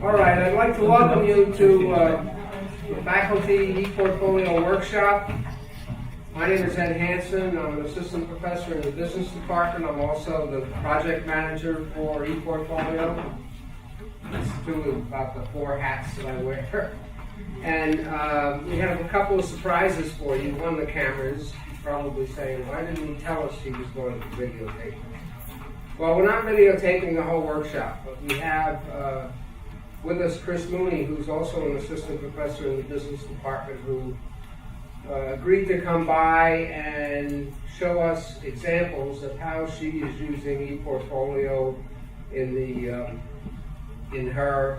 All right, I'd like to welcome you to the faculty ePortfolio workshop. My name is Ed Hansen. I'm an assistant professor in the business department. I'm also the project manager for ePortfolio. That's two of about the 4 hats that I wear. And we have a couple of surprises for you. One, the cameras. You're probably saying, why didn't he tell us he was going to videotape? Well, we're not videotaping the whole workshop, but we have with us Chris Mooney, who's also an assistant professor in the business department, who agreed to come by and show us examples of how she is using ePortfolio in her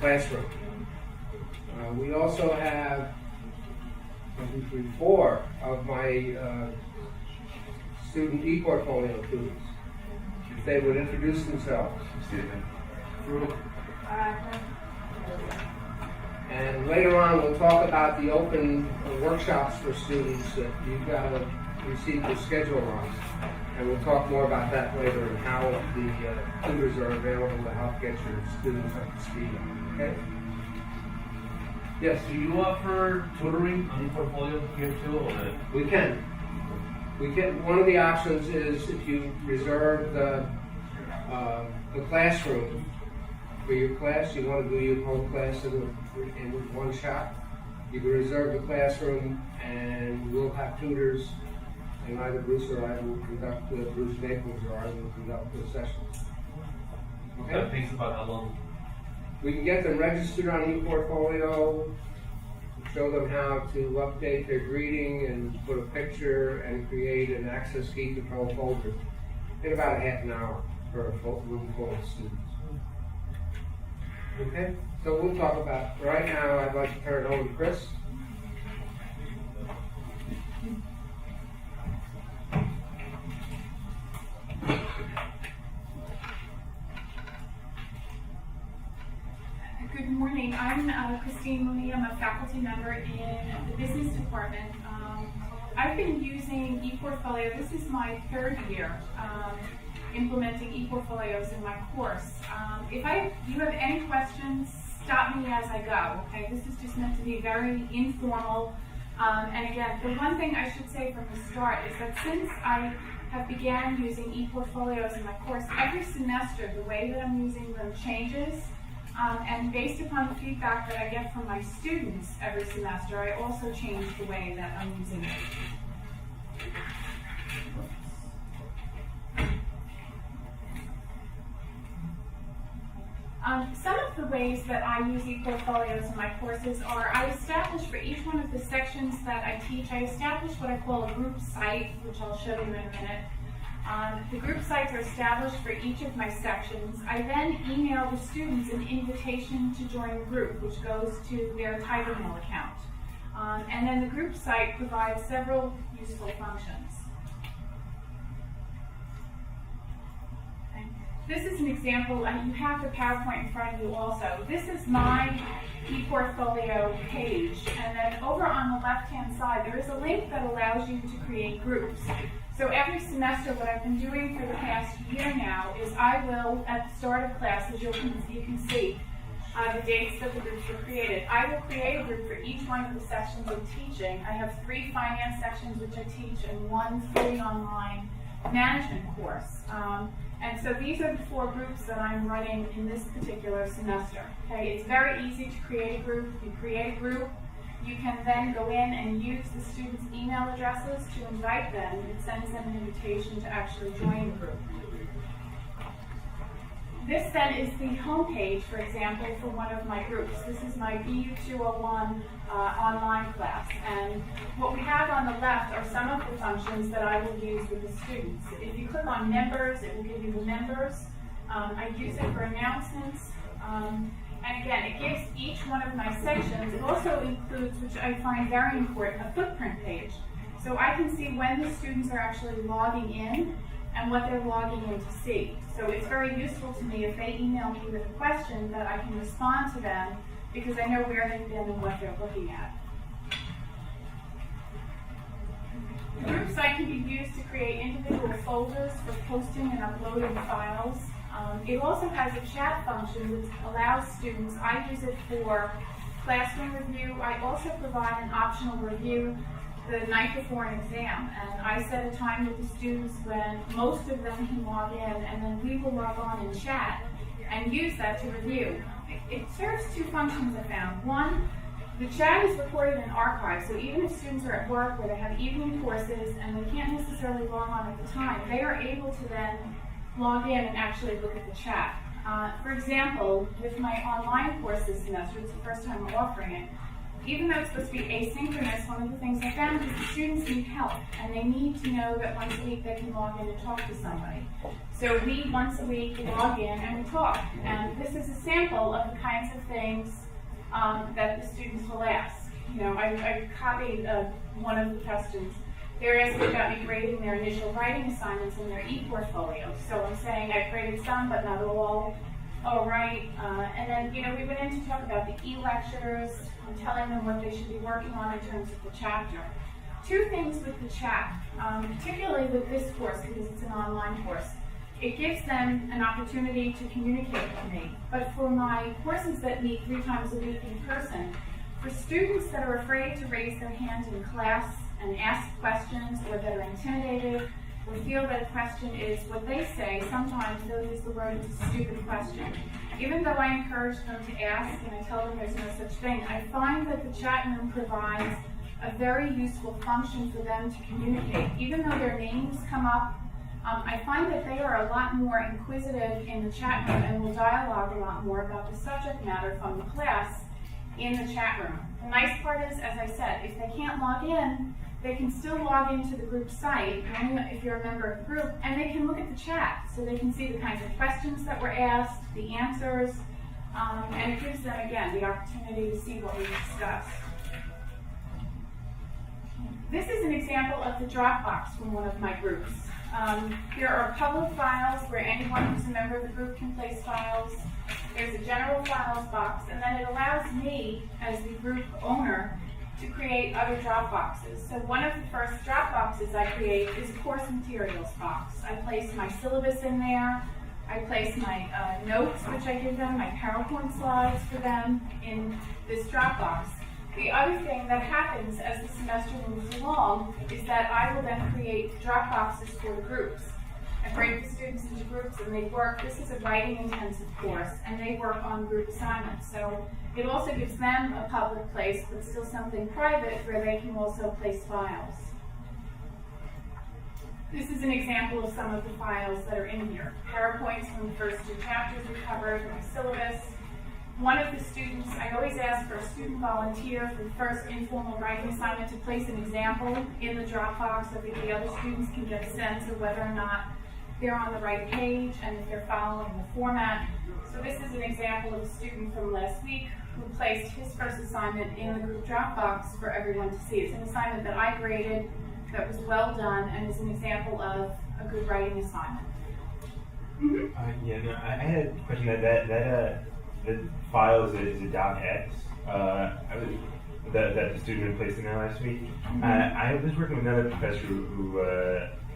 classroom. We also have 4 of my student ePortfolio tutors. If they would introduce themselves. Brooke. And later on, we'll talk about the open workshops for students that you've got to receive your schedule on. And we'll talk more about that later and how the tutors are available to help get your students up to speed. Okay? Yes? Do you offer tutoring on ePortfolio here too? Or? We can. One of the options is if you reserve the classroom for your class, you want to do your home class in one shot. You can reserve the classroom, and we'll have tutors, and either Bruce or I will conduct Bruce Naples or I will conduct the sessions. Okay. That takes about how long? We can get them registered on ePortfolio, show them how to update their greeting and put a picture and create an access key control folder in about a half an hour for a room full of students. Okay, so we'll talk about, right now I'd like to turn it over to Chris. Good morning. I'm Christine Mooney. I'm a faculty member in the business department. I've been using ePortfolio. This is my 3rd year implementing ePortfolios in my course. If you have any questions, stop me as I go. Okay, this is just meant to be very informal. And again, the one thing I should say from the start is that since I have began using ePortfolios in my course, every semester the way that I'm using them changes. And based upon the feedback that I get from my students every semester, I also change the way that I'm using it. Some of the ways that I use ePortfolios in my courses are I establish for each one of the sections that I teach, I establish what I call a group site, which I'll show you in a minute. The group sites are established for each of my sections. I then email the students an invitation to join the group, which goes to their TigerMail account. And then the group site provides several useful functions. Okay. This is an example. You have the PowerPoint in front of you also. This is my ePortfolio page. And then over on the left-hand side, there is a link that allows you to create groups. So every semester, what I've been doing for the past year now is I will, at the start of classes, you can see the dates that the groups were created. I will create a group for each one of the sections of teaching. I have 3 finance sections which I teach and 1 fully online management course. And so these are the 4 groups that I'm running in this particular semester. Okay, it's very easy to create a group. You create a group. You can then go in and use the students' email addresses to invite them. It sends them an invitation to actually join the group. This then is the homepage, for example, for one of my groups. This is my BU 201 online class. And what we have on the left are some of the functions that I will use with the students. If you click on members, it will give you the members. I use it for announcements. And again, it gives each one of my sections. It also includes, which I find very important, a footprint page. So I can see when the students are actually logging in and what they're logging in to see. So it's very useful to me if they email me with a question that I can respond to them because I know where they've been and what they're looking at. The group site can be used to create individual folders for posting and uploading files. It also has a chat function which allows students, I use it for classroom review. I also provide an optional review the night before an exam, and I set a time with the students when most of them can log in, and then we will log on and chat and use that to review. It serves two functions I found. One, the chat is recorded and archived, so even if students are at work or they have evening courses and they can't necessarily log on at the time, they are able to then log in and actually look at the chat. For example, with my online course this semester, it's the first time I'm offering it, even though it's supposed to be asynchronous, one of the things I found is the students need help, and they need to know that once a week they can log in and talk to somebody. So we, once a week, log in and we talk. And this is a sample of the kinds of things that the students will ask. You know, I copied one of the questions. They're asking about me grading their initial writing assignments in their ePortfolio. So I'm saying I graded some, but not all. All right. And then, you know, we went in to talk about the e-lectures. I'm telling them what they should be working on in terms of the chapter. Two things with the chat, particularly with this course, because it's an online course. It gives them an opportunity to communicate with me. But for my courses that meet 3 times a week in person, for students that are afraid to raise their hand in class and ask questions, or that are intimidated, or feel that a question is what they say, sometimes they'll use the word, it's a stupid question. Even though I encourage them to ask and I tell them there's no such thing, I find that the chat room provides a very useful function for them to communicate. Even though their names come up, I find that they are a lot more inquisitive in the chat room and will dialogue a lot more about the subject matter from the class in the chat room. The nice part is, as I said, if they can't log in, they can still log into the group site, if you're a member of the group, and they can look at the chat. So they can see the kinds of questions that were asked, the answers, and it gives them, again, the opportunity to see what we discussed. This is an example of the Dropbox from one of my groups. There are public files where anyone who's a member of the group can place files. There's a general files box, and then it allows me, as the group owner, to create other Dropboxes. So one of the first Dropboxes I create is a course materials box. I place my syllabus in there. I place my notes, which I give them, my PowerPoint slides for them in this Dropbox. The other thing that happens as the semester moves along is that I will then create Dropboxes for the groups. I break the students into groups and they work. This is a writing intensive course, and they work on group assignments. So it also gives them a public place, but still something private where they can also place files. This is an example of some of the files that are in here. PowerPoints from the first 2 chapters we covered, my syllabus. One of the students, I always ask for a student volunteer for the first informal writing assignment to place an example in the Dropbox so that the other students can get a sense of whether or not they're on the right page and if they're following the format. So this is an example of a student from last week who placed his first assignment in the group Dropbox for everyone to see. It's an assignment that I graded, that was well done, and is an example of a good writing assignment. I had a question that the file is a .x that the student had placed in there last week. I was working with another professor who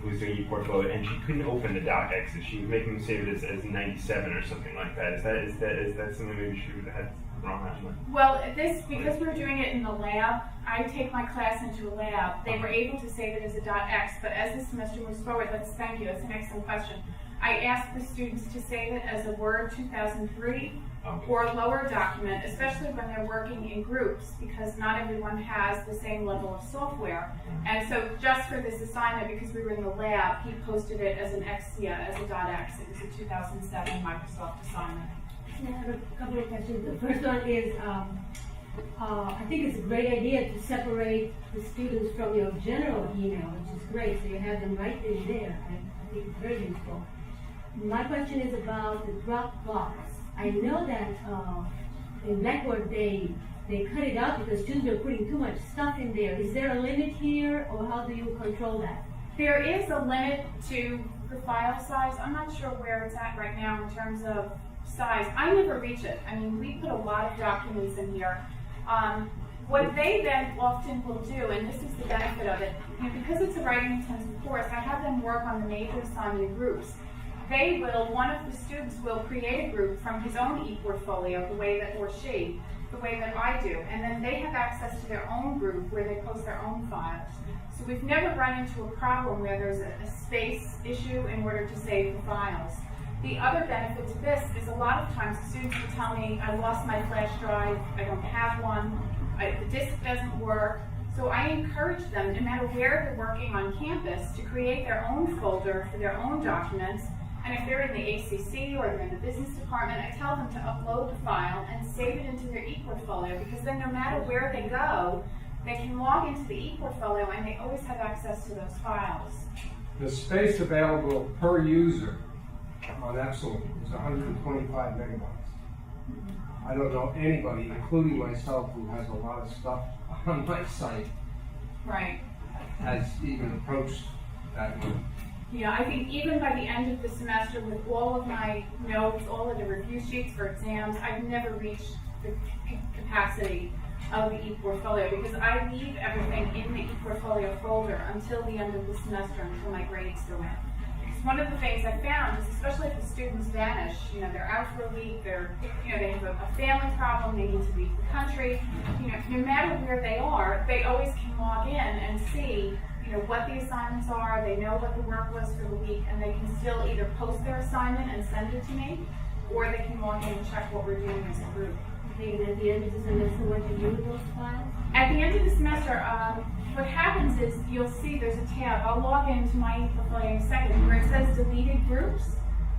was doing ePortfolio, and she couldn't open the .x. She was making me save it as 97 or something like that. Is that something maybe she would have had wrong on? Well, because we're doing it in the lab, I take my class into a lab. They were able to save it as a .x, but as the semester moves forward, thank you, that's an excellent question. I asked the students to save it as a Word 2003 or lower document, especially when they're working in groups, because not everyone has the same level of software. And so just for this assignment, because we were in the lab, he posted it as an XCIA, as a .x. It was a 2007 Microsoft assignment. I have a couple of questions. The first one is, I think it's a great idea to separate the students from your general email, which is great, so you have them right in there. I think it's very useful. My question is about the Dropbox. I know that in Blackboard they cut it out because students are putting too much stuff in there. Is there a limit here, or how do you control that? There is a limit to the file size. I'm not sure where it's at right now in terms of size. I never reach it. I mean, we put a lot of documents in here. What they then often will do, and this is the benefit of it, because it's a writing intensive course, I have them work on the major assignment in groups. one of the students will create a group from his own ePortfolio, the way that I do, and then they have access to their own group where they post their own files. So we've never run into a problem where there's a space issue in order to save the files. The other benefit to this is a lot of times students will tell me, I lost my flash drive, I don't have one, the disk doesn't work. So I encourage them, no matter where they're working on campus, to create their own folder for their own documents. And if they're in the ACC or they're in the business department, I tell them to upload the file and save it into their ePortfolio, because then no matter where they go, they can log into the ePortfolio and they always have access to those files. The space available per user on Epsilon is 125 megabytes. I don't know anybody, including myself, who has a lot of stuff on my site, Right. has even approached that number. Yeah, I think even by the end of the semester, with all of my notes, all of the review sheets for exams, I've never reached the capacity of the ePortfolio, because I leave everything in the ePortfolio folder until the end of the semester, until my grades go in. Because one of the things I found is, especially if the students vanish, they're out for a week, they have a family problem, they need to leave the country, no matter where they are, they always can log in and see what the assignments are, they know what the work was for the week, and they can still either post their assignment and send it to me, or they can log in and check what we're doing as a group. Okay, and at the end of the semester, what do you do with those files? At the end of the semester, what happens is you'll see there's a tab. I'll log into my ePortfolio in a second where it says deleted groups.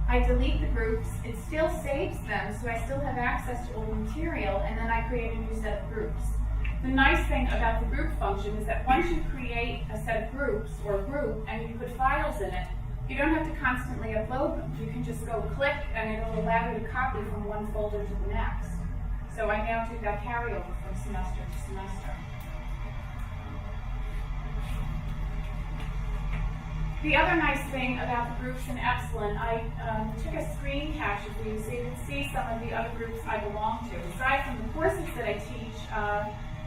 I delete the groups, it still saves them, so I still have access to all the material, and then I create a new set of groups. The nice thing about the group function is that once you create a set of groups or a group and you put files in it, you don't have to constantly upload them. You can just go click and it'll allow you to copy from one folder to the next. So I now do that carryover from semester to semester. The other nice thing about the groups in Epsilon, I took a screen capture for you so you can see some of the other groups I belong to. Aside from the courses that I teach,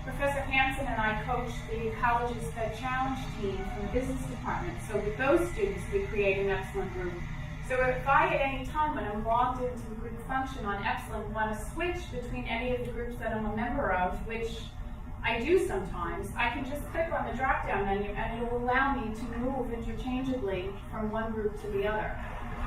Professor Hansen and I coach the college's Fed Challenge team from the business department. So with those students, we create an Epsilon group. So if I, at any time when I'm logged into the group function on Epsilon, want to switch between any of the groups that I'm a member of, which I do sometimes, I can just click on the drop-down menu and it will allow me to move interchangeably from one group to the other.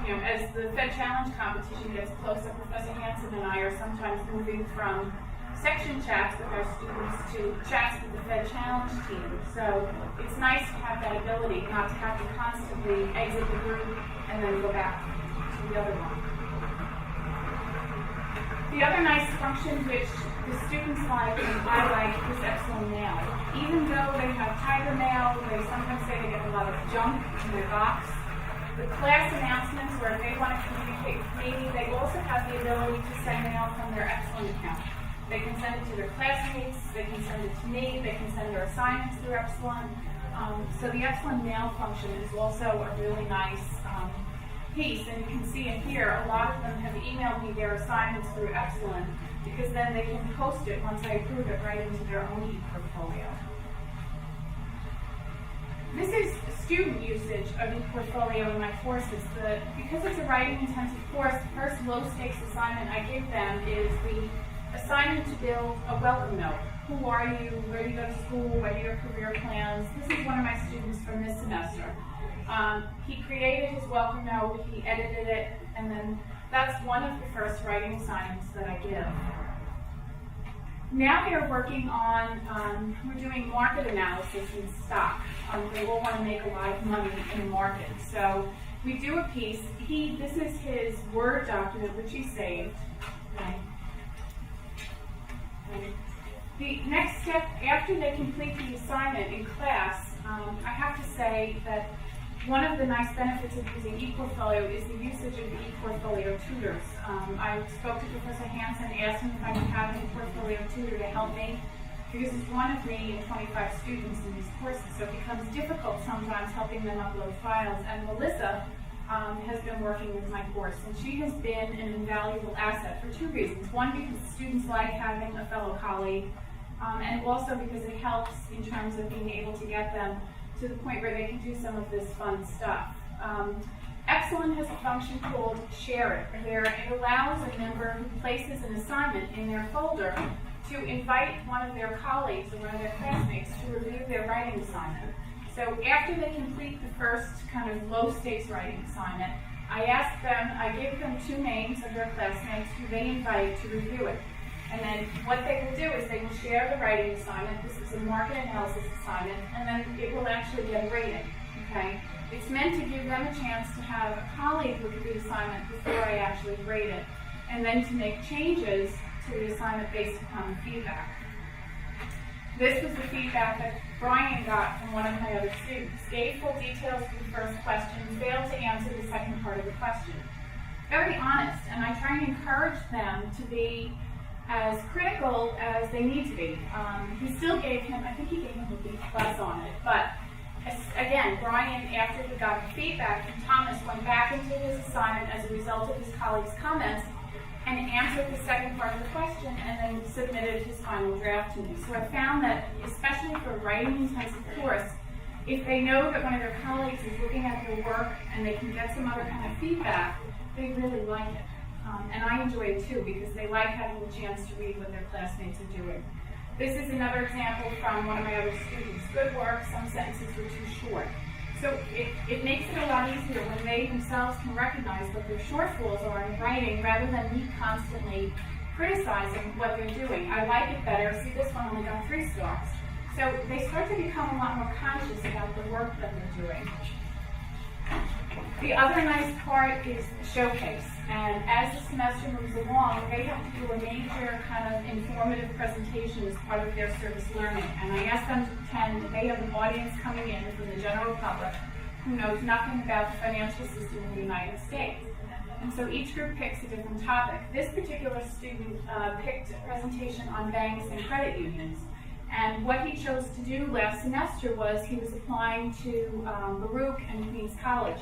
As the Fed Challenge competition gets closer, Professor Hansen and I are sometimes moving from section chats with our students to chats with the Fed Challenge team. So it's nice to have that ability, not to have to constantly exit the group and then go back to the other one. The other nice function which the students like and I like is Epsilon Mail. Even though they have Tiger Mail, they sometimes say they get a lot of junk in their box. The class announcements, or if they want to communicate with me, they also have the ability to send mail from their Epsilon account. They can send it to their classmates, they can send it to me, they can send their assignments through Epsilon. So the Epsilon Mail function is also a really nice piece, and you can see in here, a lot of them have emailed me their assignments through Epsilon, because then they can post it once I approve it right into their own ePortfolio. This is student usage of ePortfolio in my courses. Because it's a writing-intensive course, the first low-stakes assignment I give them is the assignment to build a welcome note. Who are you? Where do you go to school? What are your career plans? This is one of my students from this semester. He created his welcome note, he edited it, and then that's one of the first writing assignments that I give. Now they're working on, we're doing market analysis in stock. They all want to make a lot of money in the market. So we do a piece. This is his Word document, which he saved. Okay. The next step, after they complete the assignment in class, I have to say that one of the nice benefits of using ePortfolio is the usage of the ePortfolio tutors. I spoke to Professor Hansen, asked him if I could have an ePortfolio tutor to help me, because it's one of me and 25 students in these courses, so it becomes difficult sometimes helping them upload files. And Melissa has been working with my course, and she has been an invaluable asset for two reasons. One, because students like having a fellow colleague, and also because it helps in terms of being able to get them to the point where they can do some of this fun stuff. Excellent has a function called Share It, where it allows a member who places an assignment in their folder to invite one of their colleagues or one of their classmates to review their writing assignment. So after they complete the first kind of low-stakes writing assignment, I give them 2 names of their classmates who they invite to review it. And then what they will do is they will share the writing assignment. This is a market analysis assignment, and then it will actually get a rating, okay? It's meant to give them a chance to have a colleague look at the assignment before I actually grade it, and then to make changes to the assignment based upon the feedback. This was the feedback that Brian got from one of my other students. Gave full details for the first question, failed to answer the second part of the question. Very honest, and I try and encourage them to be as critical as they need to be. He still gave him, I think he gave him a B+ on it, but again, Brian, after he got the feedback from Thomas, went back into his assignment as a result of his colleagues' comments and answered the second part of the question and then submitted his final draft to me. So I found that, especially for a writing-intensive course, if they know that one of their colleagues is looking at their work and they can get some other kind of feedback, they really like it. And I enjoy it too, because they like having the chance to read what their classmates are doing. This is another example from one of my other students. Good work, some sentences were too short. So it makes it a lot easier when they themselves can recognize what their shortfalls are in writing, rather than me constantly criticizing what they're doing. I like it better. See, this one only got 3 stars. So they start to become a lot more conscious about the work that they're doing. The other nice part is the showcase. And as the semester moves along, they have to do a major kind of informative presentation as part of their service learning. And I ask them to pretend that they have an audience coming in from the general public who knows nothing about the financial system in the United States. And so each group picks a different topic. This particular student picked a presentation on banks and credit unions. And what he chose to do last semester was he was applying to Brooke and Queens College.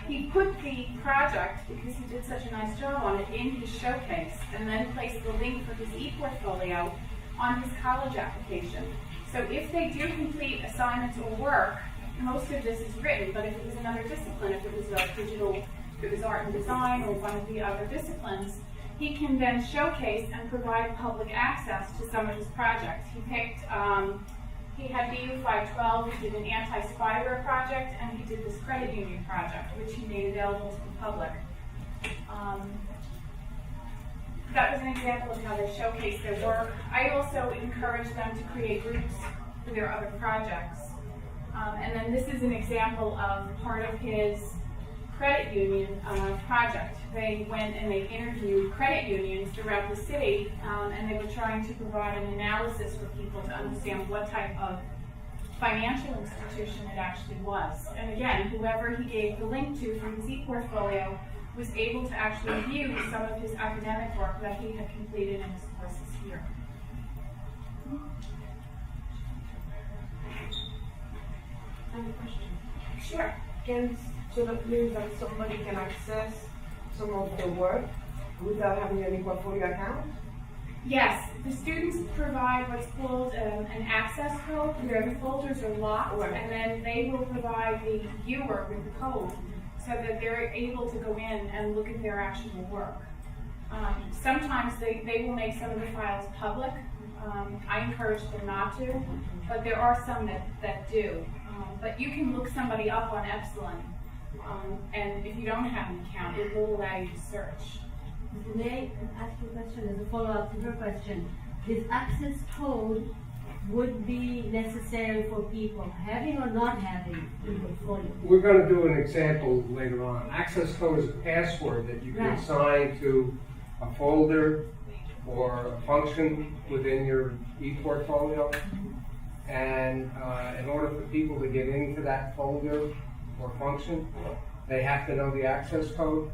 He put the project, because he did such a nice job on it, in his showcase, and then placed the link for his ePortfolio on his college application. So if they do complete assignments or work, most of this is written, but if it was another discipline, if it was if it was art and design or one of the other disciplines, he can then showcase and provide public access to some of his projects. He picked, he had BU 512, he did an anti-spyware project, and he did this credit union project, which he made available to the public. That was an example of how they showcase their work. I also encourage them to create groups for their other projects. And then this is an example of part of his credit union project. They went and they interviewed credit unions throughout the city, and they were trying to provide an analysis for people to understand what type of financial institution it actually was. And again, whoever he gave the link to from his ePortfolio was able to actually view some of his academic work that he had completed in his courses here. I have a question. Sure. So that means that somebody can access some of the work without having any portfolio account? Yes, the students provide what's called an access code, where the folders are locked, Right. and then they will provide the viewer with the code so that they're able to go in and look at their actual work. Sometimes they will make some of the files public. I encourage them not to, but there are some that do. But you can look somebody up on Epsilon, and if you don't have an account, it will allow you to search. May I ask you a question as a follow-up to her question? This access code would be necessary for people having or not having ePortfolio? We're going to do an example later on. Access code is a password that you can Right. assign to a folder or a function within your ePortfolio. And in order for people to get into that folder or function, they have to know the access code.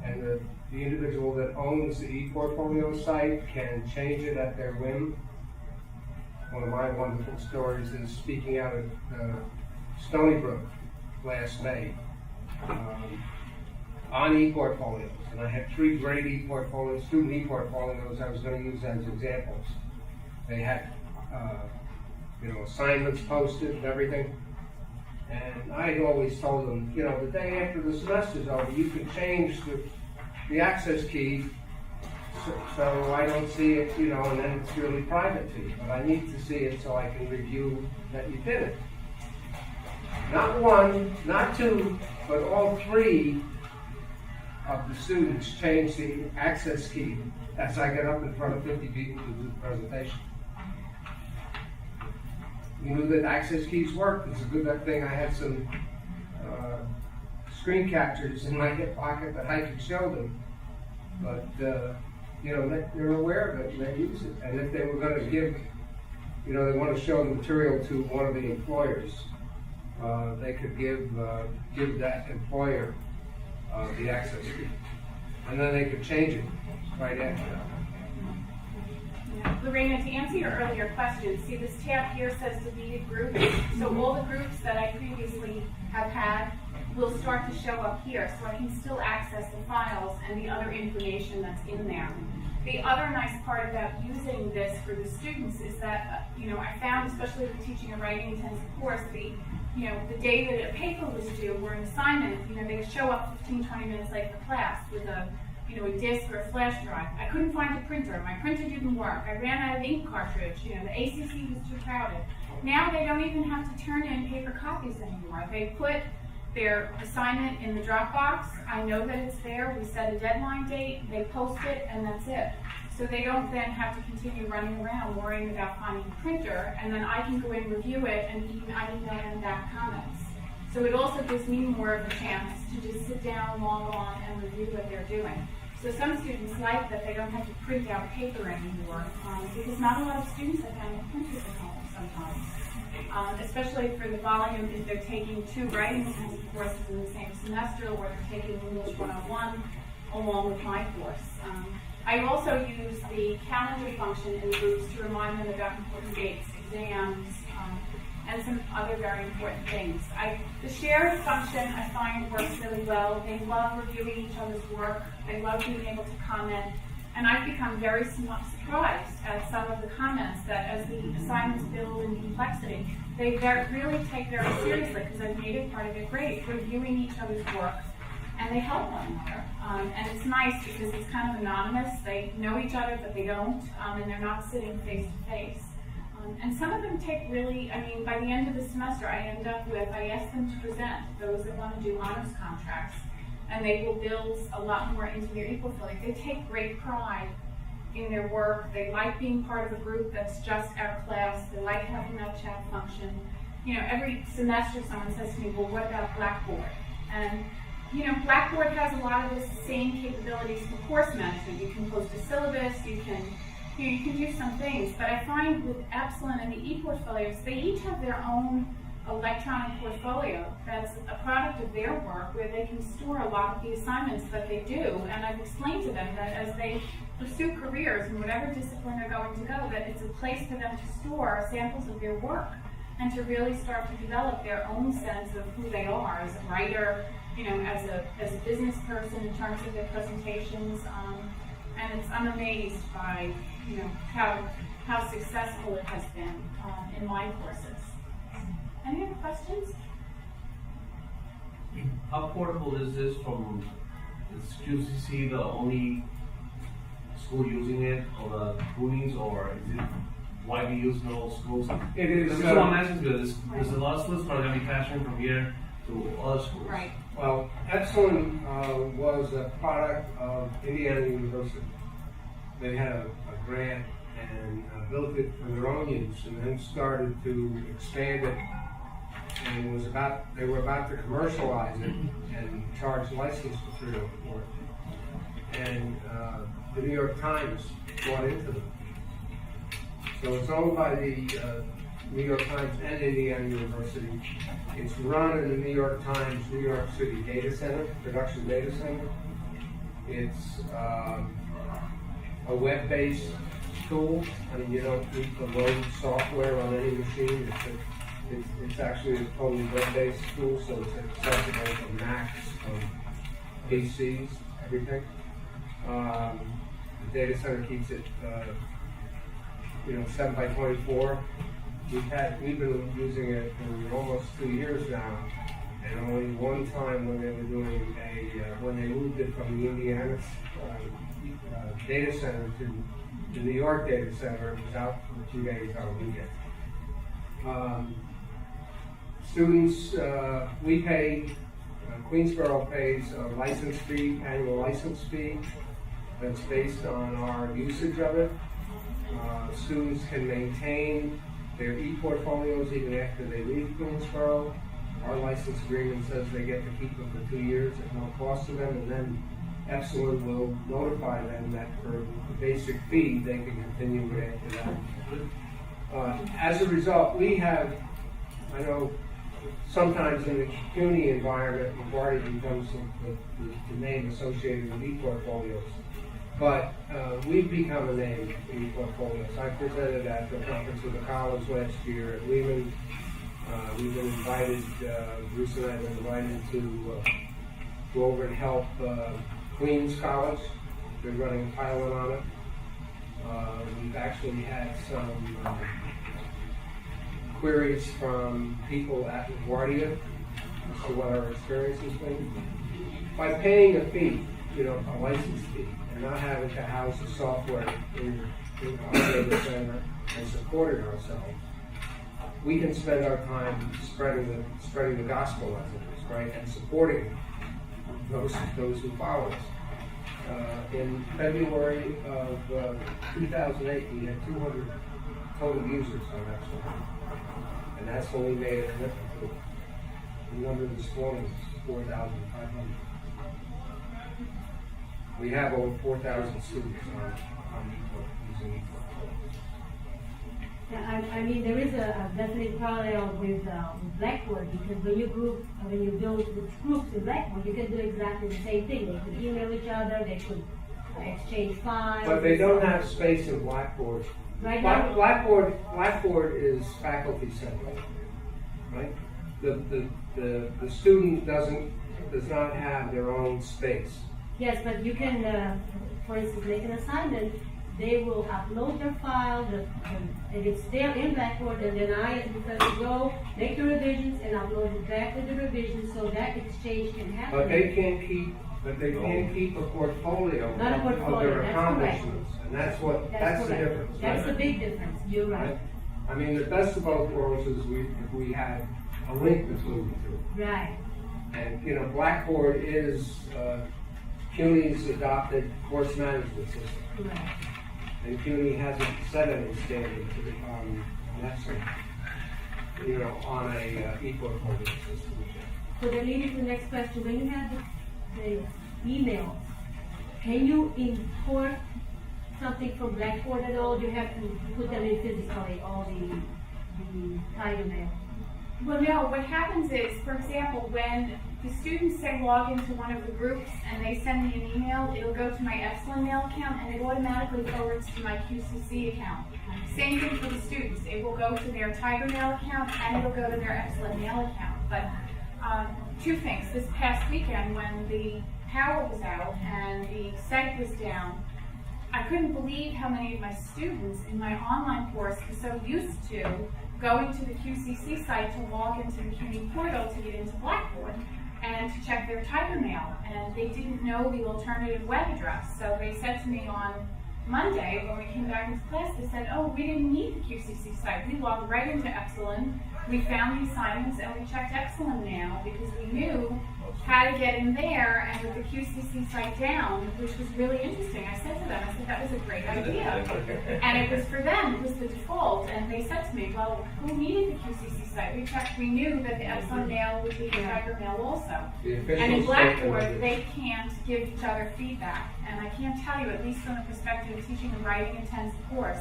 And the individual that owns the ePortfolio site can change it at their whim. One of my wonderful stories is speaking out at Stony Brook last May on ePortfolios. And I had 3 great ePortfolios, student ePortfolios I was going to use as examples. They had assignments posted and everything. And I always told them, you know, the day after the semester's over, you can change the access key so I don't see it, you know, and then it's really private to you. But I need to see it so I can review that you did it. Not one, not two, but all three of the students changed the access key as I got up in front of 50 people to do the presentation. You knew that access keys worked. It's a good thing I had some screen captures in my hip pocket that I could show them. But, you know, they're aware of it and they use it. And if they were going to give, you know, they want to show the material to one of the employers, they could give that employer the access key. And then they could change it right after that. Lorena, to answer your earlier question, see this tab here says deleted groups. So all the groups that I previously have had will start to show up here, so I can still access the files and the other information that's in there. The other nice part about using this for the students is that, you know, I found, especially with teaching a writing intensive course, the day that a paper was due or an assignment, you know, they would show up 15-20 minutes late for class with a disk or a flash drive. I couldn't find a printer. My printer didn't work. I ran out of ink cartridge. You know, the ACC was too crowded. Now they don't even have to turn in paper copies anymore. They put their assignment in the Dropbox. I know that it's there. We set a deadline date. They post it, and that's it. So they don't then have to continue running around worrying about finding a printer, and then I can go in, review it, and I email them back comments. So it also gives me more of a chance to just sit down, log on, and review what they're doing. So some students like that they don't have to print out paper anymore, because not a lot of students have had printers at home sometimes. Especially for the volume, if they're taking 2 writing intensive courses in the same semester, or they're taking English 101 along with my course. I also use the calendar function in groups to remind them about important dates, exams, and some other very important things. The shared function I find works really well. They love reviewing each other's work. They love being able to comment. And I've become very surprised at some of the comments that as the assignments build in complexity, they really take very seriously because I've made it part of their grade, reviewing each other's work, and they help one another. And it's nice because it's kind of anonymous. They know each other, but they don't, and they're not sitting face to face. And some of them take really, by the end of the semester, I ask them to present, those that want to do honors contracts, and they will build a lot more into their ePortfolio. They take great pride in their work. They like being part of a group that's just our class. They like having that chat function. You know, every semester someone says to me, well, what about Blackboard? And, you know, Blackboard has a lot of the same capabilities for course management. You can post a syllabus, you can do some things, but I find with Epsilon and the ePortfolios, they each have their own electronic portfolio that's a product of their work where they can store a lot of the assignments that they do, and I've explained to them that as they pursue careers in whatever discipline they're going to go, that it's a place for them to store samples of their work and to really start to develop their own sense of who they are as a writer, you know, as a business person in terms of their presentations, and I'm amazed by, you know, how successful it has been in my courses. Any other questions? How portable is this from, is QCC the only school using it, or the Goonies, or is it widely used in all schools? It is. That's what I'm asking because there's a lot of schools probably going to be transferring from here to other schools. Right. Well, Epsilon was a product of Indiana University. They had a grant and built it for their own use, and then started to expand it. And they were about to commercialize it and charge license material for it. And the New York Times bought into them. So it's owned by the New York Times and Indiana University. It's run in the New York Times, New York City data center, production data center. It's a web-based tool. You don't need to load software on any machine. It's actually a totally web-based tool, so it's accessible to Macs, PCs, everything. The data center keeps it, 7 by 24, we've been using it for almost 2 years now, and only one time when they were doing when they moved it from the Indiana data center to the New York data center, it was out for 2 days on a weekend. Students, we pay, Queensborough pays a license fee, annual license fee, that's based on our usage of it. Students can maintain their ePortfolios even after they leave Queensborough. Our license agreement says they get to keep them for 2 years at no cost to them, and then Epsilon will notify them that for the basic fee, they can continue it after that. As a result, we have, I know sometimes in the CUNY environment, LaGuardia becomes the name associated with ePortfolios. But we've become a name in ePortfolios. I presented at the conference of the college last year at Lehman. We've been invited, Bruce and I have been invited to go over and help Queens College. They're running a pilot on it. We've actually had some queries from people at LaGuardia as to what our experience has been. By paying a fee, a license fee, and not having to house the software in our data center and supporting ourselves, we can spend our time spreading the gospel as it is, right, and supporting those who follow us. In February of 2008, we had 200 total users on Epsilon, and that's when we made a commitment to it. The number this morning is 4,500. We have over 4,000 students on using ePortfolio. Yeah, I mean, there is a definite parallel with Blackboard, because when you build with groups in Blackboard, you can do exactly the same thing. They could email each other, they could exchange files. But they don't have space in Blackboard. Right now, Blackboard is faculty centric, right? The student does not have their own space. yes, but you can, for instance, make an assignment. They will upload their file, and it's there in Blackboard, and then I, as a professor, go make the revisions and upload it back with the revisions, so that exchange can happen. But they can't keep a portfolio Not a of portfolio, their that's accomplishments, and that's the correct. difference. That's right? the big difference. You're right. I mean, the best of both worlds is if we had a link between the two. Right. And Blackboard is CUNY's adopted course management system. Right. And CUNY hasn't set any standard on Epsilon, on a ePortfolio system. So then leading to the next question, when you have the email, can you import something from Blackboard at all? Do you have to put them in physically, all the title mail? Well, no, what happens is, for example, when the students say log into one of the groups and they send me an email, it'll go to my Epsilon mail account and it automatically forwards to my QCC account. Same thing for the students. It will go to their Tiger mail account and it'll go to their Epsilon mail account. But two things. This past weekend when the power was out and the site was down, I couldn't believe how many of my students in my online course were so used to going to the QCC site to log into the CUNY portal to get into Blackboard and to check their Tiger mail, and they didn't know the alternative web address. So they said to me on Monday when we came back into class, they said, oh, we didn't need the QCC site. We logged right into Epsilon, we found the assignments, and we checked Epsilon now because we knew how to get in there, and with the QCC site down, which was really interesting. I said to them, that was a great idea. And it was for them, it was the default, and they said to me, well, who needed the QCC site? We checked, we knew that the Epsilon mail would be the Tiger mail also. And in Blackboard, they can't give each other feedback. And I can't tell you, at least from the perspective of teaching a writing intensive course,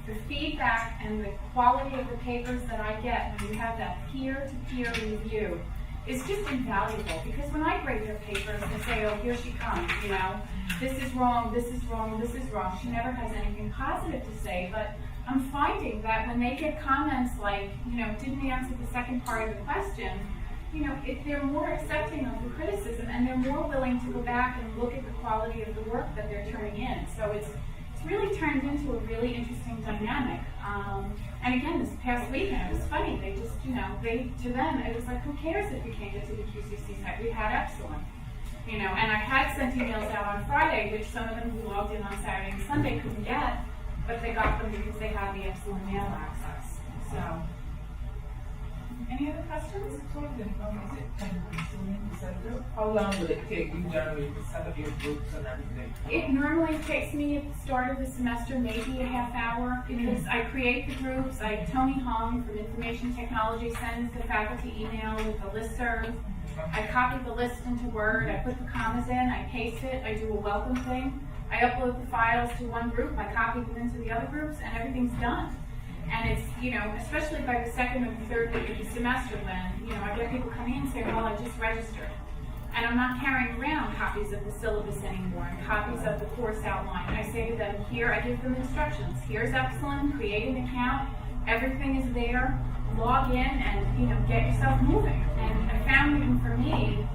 the feedback and the quality of the papers that I get when you have that peer-to-peer review is just invaluable, because when I grade their papers, they say, oh, here she comes, this is wrong, this is wrong, this is wrong. She never has anything positive to say, but I'm finding that when they get comments like, didn't answer the second part of the question, if they're more accepting of the criticism and they're more willing to go back and look at the quality of the work that they're turning in. So it's really turned into a really interesting dynamic. And again, this past weekend, it was funny, they just, to them, it was like, who cares if you can't get to the QCC site? We had excellent. And I had sent emails out on Friday, which some of them who logged in on Saturday and Sunday couldn't get, but they got them because they had the excellent mail access. So, any other questions? How long will it take you generally to set up your groups and everything? It normally takes me at the start of the semester maybe a half hour because I create the groups. Tony Hong from Information Technology sends the faculty email with a listserv. I copy the list into Word, I put the commas in, I paste it, I do a welcome thing. I upload the files to one group, I copy them into the other groups, and everything's done. And it's, especially by the second or the third week of the semester when, I get people coming in and say, well, I just registered. And I'm not carrying around copies of the syllabus anymore and copies of the course outline. I say to them, here, I give them instructions. Here's Epsilon, create an account, everything is there, log in and, get yourself moving. And I found even for me,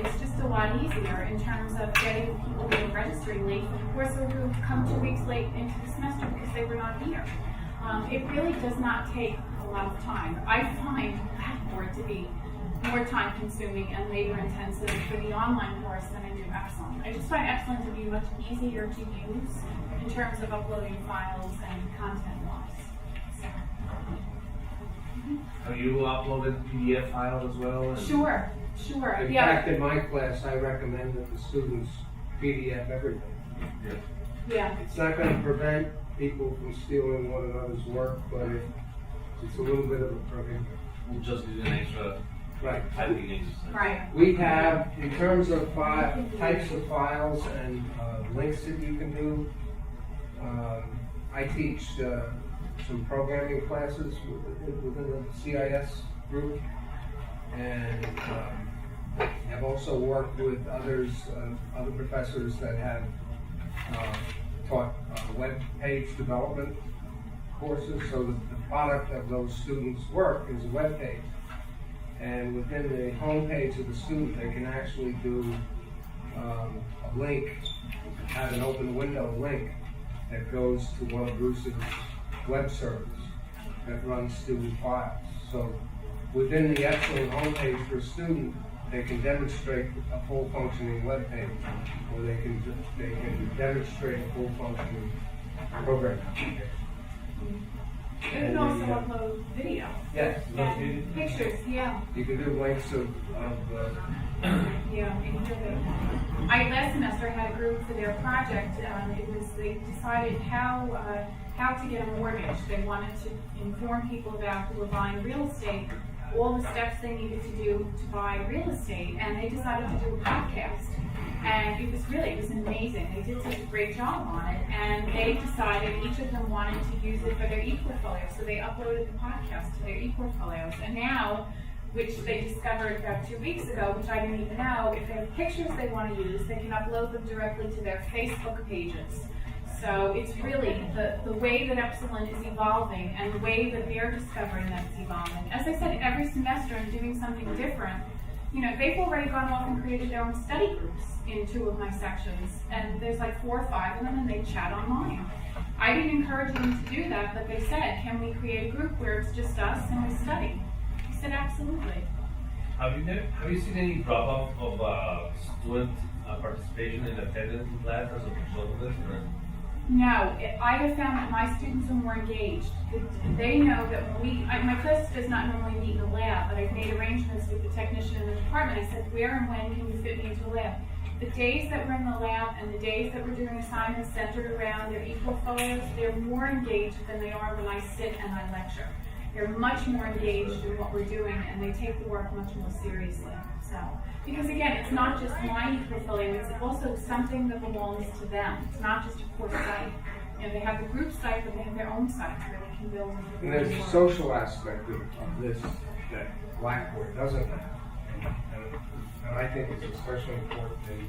it's just a lot easier in terms of getting people who are registering late for the course or who come 2 weeks late into the semester because they were not here. It really does not take a lot of time. I find Blackboard to be more time consuming and labor intensive for the online course than I do Epsilon. I just find Epsilon to be much easier to use in terms of uploading files and content wise. Have you uploaded PDF files as well? Sure. In fact, in my class, I recommend that the students PDF everything. Yeah. It's not going to prevent people from stealing one another's work, but it's a little bit of a prohibition. We'll just do an extra Right. typing exercise. Right. We have, in terms of types of files and links that you can do, I teach some programming classes within the CIS group, and I've also worked with other professors that have taught web page development courses, so the product of those students' work is a web page. And within the home page of the student, they can actually do a link, have an open window link that goes to one of Bruce's web servers that runs student files. So within the Epsilon homepage for a student, they can demonstrate a full functioning web page, or they can demonstrate a full functioning program application. You can also upload video. Yes. And pictures, yeah. You can do links of Yeah, last semester had a group for their project. They decided how to get a mortgage. They wanted to inform people about who were buying real estate, all the steps they needed to do to buy real estate, and they decided to do a podcast. And it was amazing. They did such a great job on it, and they decided each of them wanted to use it for their ePortfolio, so they uploaded the podcast to their ePortfolios. And now, which they discovered about 2 weeks ago, which I didn't even know, if they have pictures they want to use, they can upload them directly to their Facebook pages. So it's really the way that Epsilon is evolving and the way that they're discovering that it's evolving. As I said, every semester I'm doing something different. They've already gone off and created their own study groups in 2 of my sections, and there's like 4 or 5 of them, and they chat online. I didn't encourage them to do that, but they said, can we create a group where it's just us and we study? I said, absolutely. Have you seen any drop off of student participation in attendance in class as a result of this? Or? No, I have found that my students are more engaged. They know that when my class does not normally meet in the lab, but I've made arrangements with the technician in the department. I said, where and when can you fit me into a lab? The days that we're in the lab and the days that we're doing assignments centered around their ePortfolios, they're more engaged than they are when I sit and I lecture. They're much more engaged in what we're doing, and they take the work much more seriously. So, because again, it's not just my ePortfolio, it's also something that belongs to them. It's not just a course site. They have the group site, but they have their own sites where they can build. And there's a social aspect of this that Blackboard doesn't have. And I think it's especially important in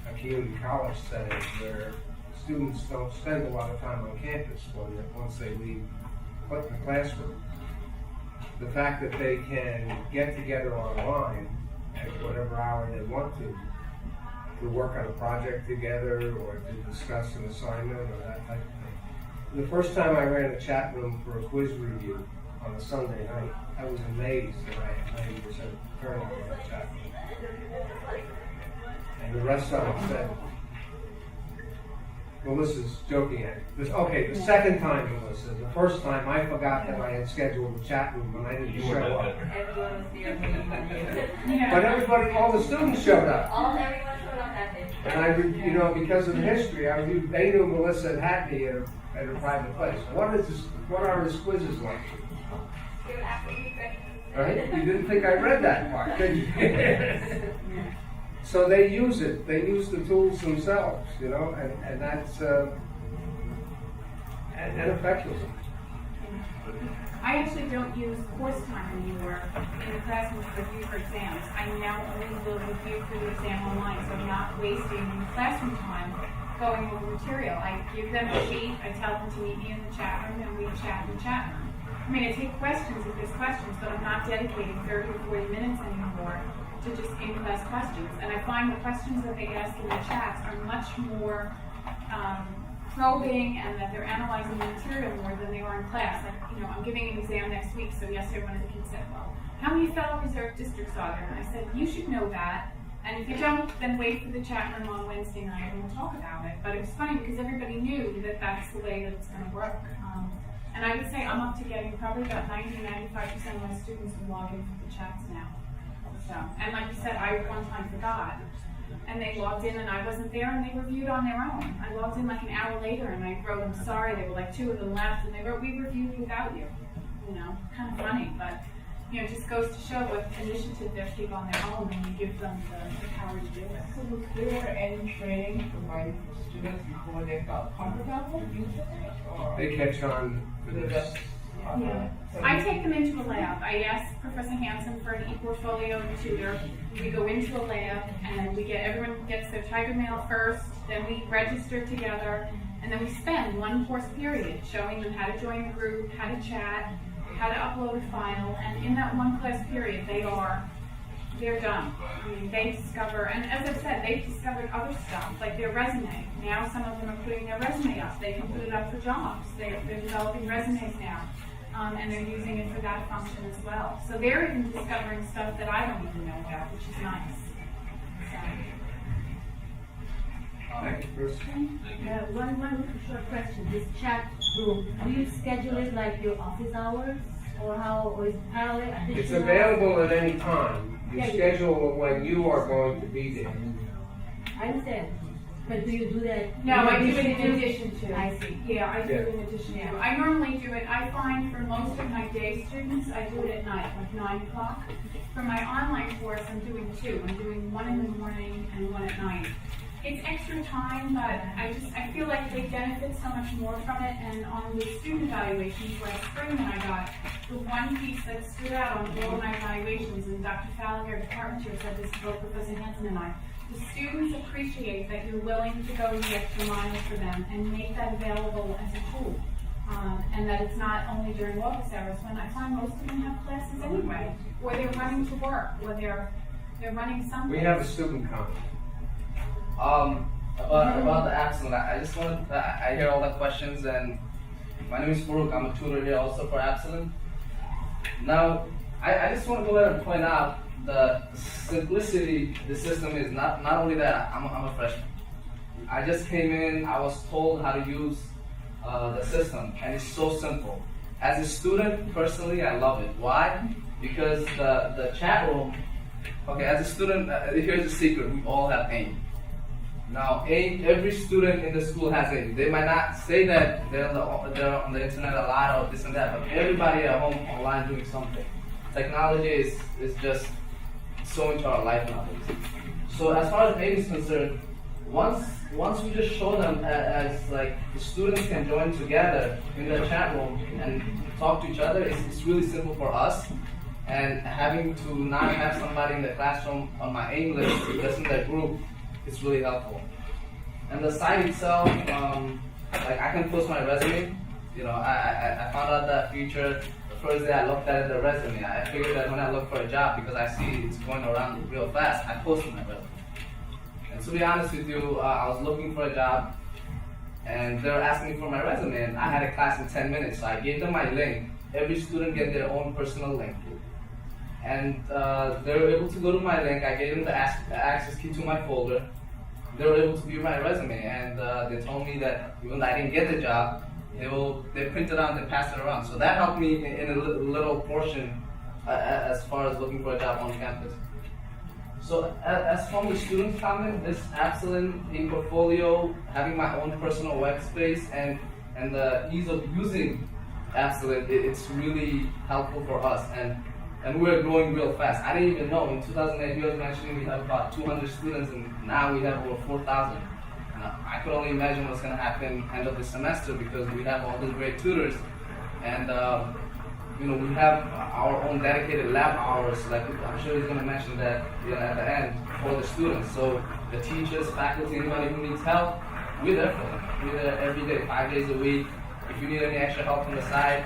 a community college setting where students don't spend a lot of time on campus once they leave the classroom. The fact that they can get together online at whatever hour they want to work on a project together or to discuss an assignment or that type of thing, The first time I ran a chat room for a quiz review on a Sunday night, I was amazed that I had 90% turnover on the chat room. And the rest of them said, Melissa's joking at me. Okay, the second time, Melissa. The first time, I forgot that I had scheduled the chat room and I didn't show up. Everyone was here when you Yeah. But everybody, all the students showed up. everyone showed up that day. And I, because of the history, they knew Melissa had me at a private place. What are his quizzes like? They would ask me questions. Right? You didn't think I read that part, did you? So they use it. They use the tools themselves, and that's and effective. I actually don't use course time anymore in the classroom to review for exams. I now only will review for the exam online, so I'm not wasting classroom time going over material. I give them a sheet, I tell them to meet me in the chat room, and we chat in the chat room. I mean, I take questions if there's questions, but I'm not dedicating 30 or 40 minutes anymore to just in-class questions. And I find the questions that they ask in the chats are much more probing, and that they're analyzing the material more than they are in class. Like, I'm giving an exam next week, so yesterday one of the kids said, well, how many Federal Reserve districts are there? And I said, you should know that. And if you don't, then wait for the chat room on Wednesday night and we'll talk about it. But it was funny because everybody knew that that's the way that it's going to work. And I would say I'm up to getting probably about 90-95% of my students who log in for the chats now. So, and like you said, I one time forgot. And they logged in and I wasn't there and they reviewed on their own. I logged in like an hour later and I wrote, I'm sorry, there were like 2 of them left, and they wrote, we reviewed without you. Kind of funny, but it just goes to show what initiative they take on their own when you give them the power to do it. So was there any training provided for students before they felt comfortable using it? Or They catch on to they this. just, Yeah. I take them into a lab. I ask Professor Hansen for an ePortfolio tutor. We go into a lab and everyone gets their Tiger Mail first, then we register together, and then we spend one course period showing them how to join the group, how to chat, how to upload a file, and in that one class period they're done. I mean, they discover, and as I've said, they've discovered other stuff, like their resume. Now some of them are putting their resume up. They can put it up for jobs. They're developing resumes now. And they're using it for that function as well. So they're even discovering stuff that I don't even know about, which is nice. Thank you, Bruce. One short question. This chat room, do you schedule it like your office hours, or is it parallel? It's additional? available at any time. You Yeah. schedule when you are going to be there. I understand. But do you do that? No, I do it in to- addition to. I see. Yeah, I do Yeah. it in addition to. I normally do it, I find for most of my day students, I do it at night, like 9 o'clock. For my online course, I'm doing 2. I'm doing 1 in the morning and 1 at night. It's extra time, but I feel like they benefit so much more from it. And on the student evaluations last spring when I got, the one piece that stood out on all of my evaluations, and Dr. Fowler, our department chair, said this to both Professor Hansen and I, the students appreciate that you're willing to go the extra mile for them and make that available as a tool. And that it's not only during office hours, when I find most of them have classes anyway, or they're running to work, or they're running something. We have a student comment. About the Axon, I just want I hear all the questions, and my name is Brooke. I'm a tutor here also for Axon. Now, I just want to go ahead and point out the simplicity the system is. Not only that, I'm a freshman. I just came in, I was told how to use the system, and it's so simple. As a student, personally, I love it. Why? Because the chat room, okay, as a student, here's the secret, we all have AIM. Now, every student in the school has AIM. They might not say that they're on the internet a lot or this and that, but everybody at home online doing something. Technology is just so into our life nowadays. So as far as AIM is concerned, once we just show them as like the students can join together in the chat room and talk to each other, it's really simple for us. And having to not have somebody in the classroom on my AIM list just in that group, it's really helpful. And the site itself, like I can post my resume. I found out that feature the first day I looked at the resume. I figured that when I look for a job, because I see it's going around real fast, I posted my resume. And to be honest with you, I was looking for a job and they were asking me for my resume, and I had a class in 10 minutes, so I gave them my link. Every student get their own personal link. And they were able to go to my link. I gave them the access key to my folder. They were able to view my resume, and they told me that even though I didn't get the job, they print it out and they pass it around. So that helped me in a little portion as far as looking for a job on campus. So as from the students' comment, this excellent ePortfolio, having my own personal workspace, and the ease of using Excellent, it's really helpful for us, and we're growing real fast. I didn't even know, in 2008 you was mentioning we have about 200 students, and now we have over 4,000. I could only imagine what's going to happen end of the semester, because we have all these great tutors, and we have our own dedicated lab hours, like I'm sure he's going to mention that at the end, for the students. So the teachers, faculty, anybody who needs help, we're there for them. We're there every day, 5 days a week. If you need any extra help on the side,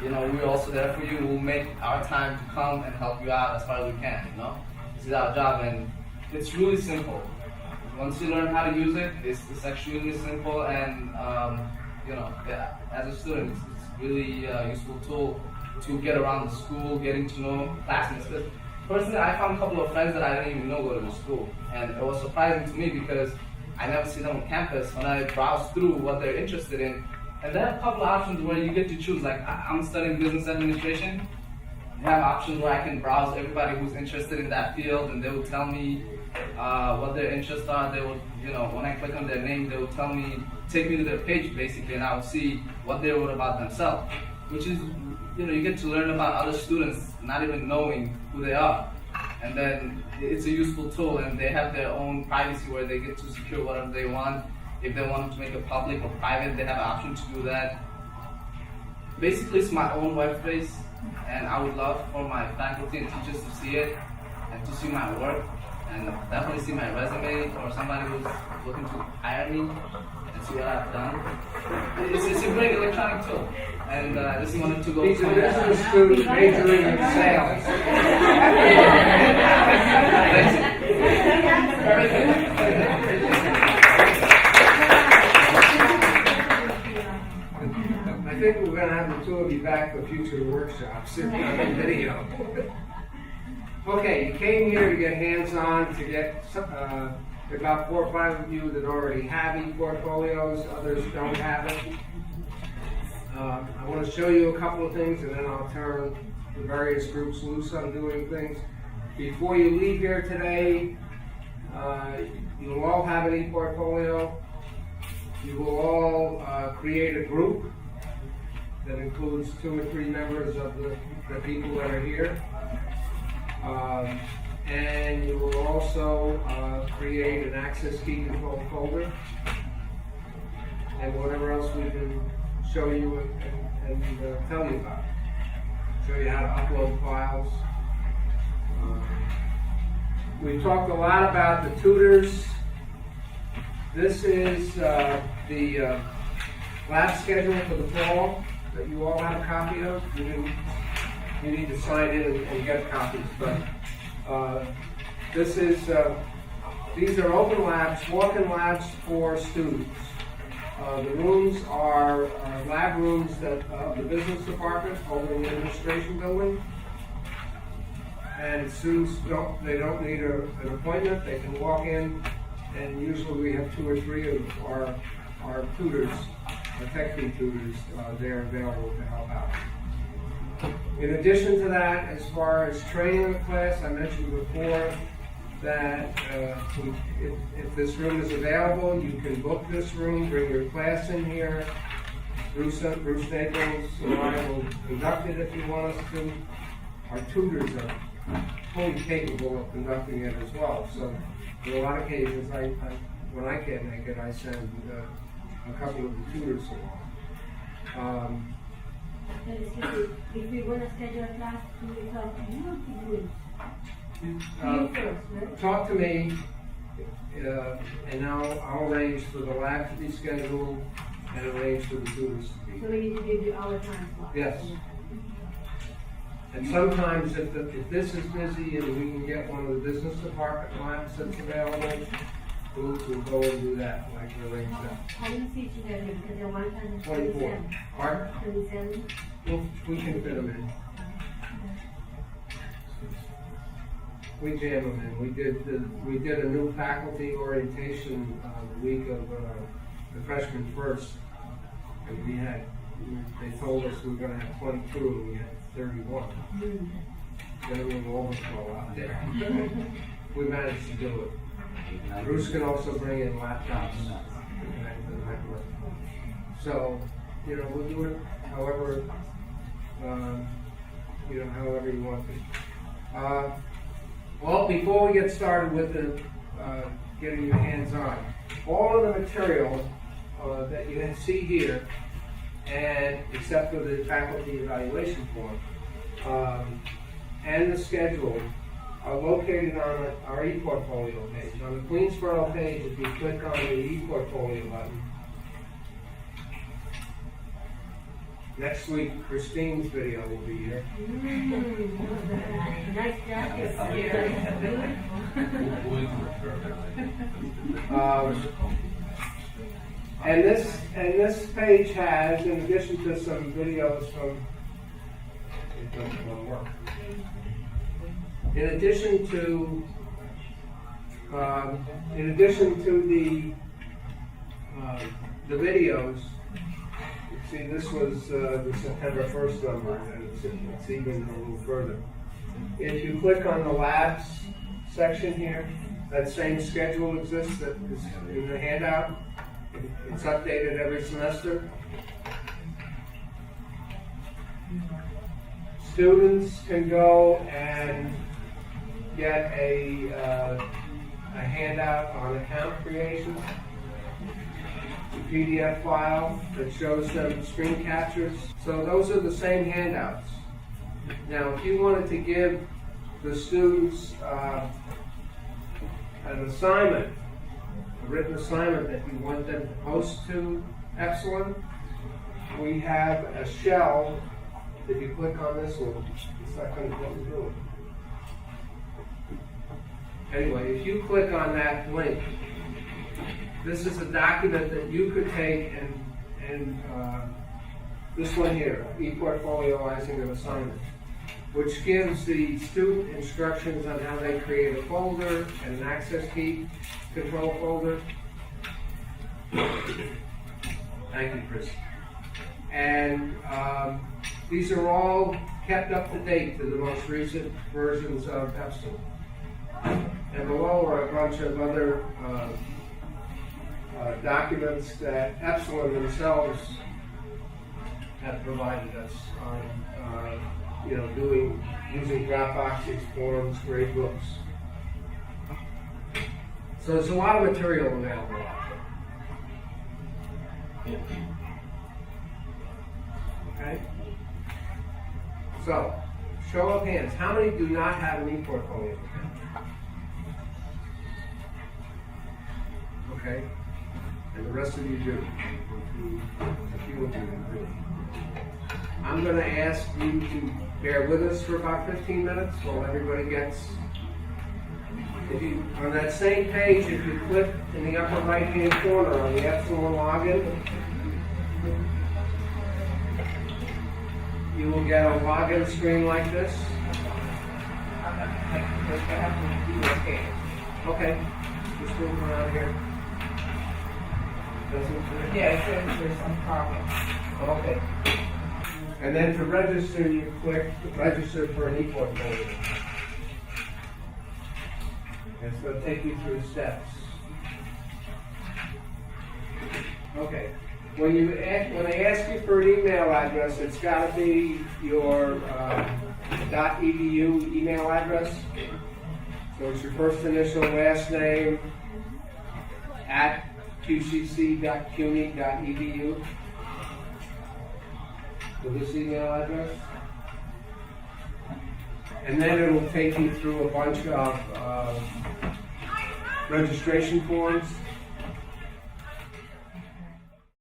we're also there for you. We'll make our time to come and help you out as far as we can, This is our job, and it's really simple. Once you learn how to use it, it's actually really simple, and as a student, it's really a useful tool to get around the school, getting to know classmates. Because personally, I found a couple of friends that I didn't even know go to the school, and it was surprising to me because I never see them on campus. When I browse through what they're interested in, and they have a couple of options where you get to choose. Like, I'm studying business administration. They have options where I can browse everybody who's interested in that field, and they will tell me what their interests are. They will, when I click on their name, they will take me to their page basically, and I will see what they wrote about themselves. Which is, you get to learn about other students, not even knowing who they are. And then it's a useful tool, and they have their own privacy where they get to secure whatever they want. If they want to make it public or private, they have an option to do that. Basically, it's my own web space, and I would love for my faculty and teachers to see it and to see my work, and definitely see my resume, or somebody who's looking to hire me and see what I've done. It's a great electronic tool, and I just wanted to go He's a through that. business student majoring in sales. I think we're going to have the two of you back for future workshops in video. Okay, you came here to get hands-on, to get about 4 or 5 of you that already have ePortfolios, others don't have it. I want to show you a couple of things, and then I'll turn the various groups loose on doing things. Before you leave here today, you'll all have an ePortfolio. You will all create a group that includes 2 or 3 members of the people that are here. And you will also create an access key control folder and whatever else we can show you and tell you about. Show you how to upload files. We talked a lot about the tutors. This is the lab schedule for the fall that you all have a copy of. You need to sign in and get copies, but these are open labs, walk-in labs for students. The rooms are lab rooms that the business department over in the administration building. And students don't need an appointment. They can walk in, and usually we have 2 or 3 of our tutors, our tech key tutors, they're available to help out. In addition to that, as far as training the class, I mentioned before that if this room is available, you can book this room, bring your class in here. Bruce Staples and I will conduct it if you want us to. Our tutors are fully capable of conducting it as well. So, on a lot of occasions, when I can't make it, I send a couple of the tutors along. If we want to schedule a class, we talk to you or to you? You first, right? Talk to me, and I'll arrange for the lab to be scheduled and arrange for the tutors to be. So we need to give you our time slot. Yes. And sometimes if this is busy and we can get one of the business department labs that's available, We'll go and do that, like we arranged that. How many seats you have here? Because the one has 24. 27. Pardon? 27. We can fit them in. We jam them in. We did a new faculty orientation the week of the freshman first, and they told us we were going to have 22, and we had 31. Then a little overflow out there. We managed to do it. Bruce can also bring in laptops to connect to the network. So, we'll do it however, however you want to. Well, before we get started with the getting your hands on, all of the material that you see here, and except for the faculty evaluation form, and the schedule are located on our ePortfolio page. On the Queensboro page, if you click on the ePortfolio button, next week Christine's video will be here. Nice job. And this page has, in addition to some videos from work. In addition to the videos, you see this was the September 1st number, and it's even a little further. If you click on the labs section here, that same schedule exists that is in the handout. It's updated every semester. Students can go and get a handout on account creation, a PDF file that shows them screen captures. So those are the same handouts. Now, if you wanted to give the students an assignment, a written assignment that you want them to post to Epsilon, we have a shell. If you click on this one, it's not going to let me do it. Anyway, if you click on that link, this is a document that you could take and this one here, ePortfolioizing an assignment, which gives the student instructions on how they create a folder and an access key control folder. Thank you, Chris. And these are all kept up to date to the most recent versions of Epsilon. And below are a bunch of other documents that Epsilon themselves have provided us on, using Dropboxes, forums, gradebooks. So there's a lot of material available out there. Okay? So, show of hands. How many do not have an ePortfolio account? Okay? And the rest of you do. A few of you do. I'm going to ask you to bear with us for about 15 minutes while everybody gets. On that same page, if you click in the upper right-hand corner on the Epsilon login, you will get a login screen like this. Okay, just move around here. Yeah, it says there's some problem. Okay. And then to register, you click register for an ePortfolio. It's going to take you through steps. Okay. When they ask you for an email address, it's got to be your .edu email address. So it's your first initial, last name at qcc.cuny.edu. So this email address. And then it will take you through a bunch of registration forms.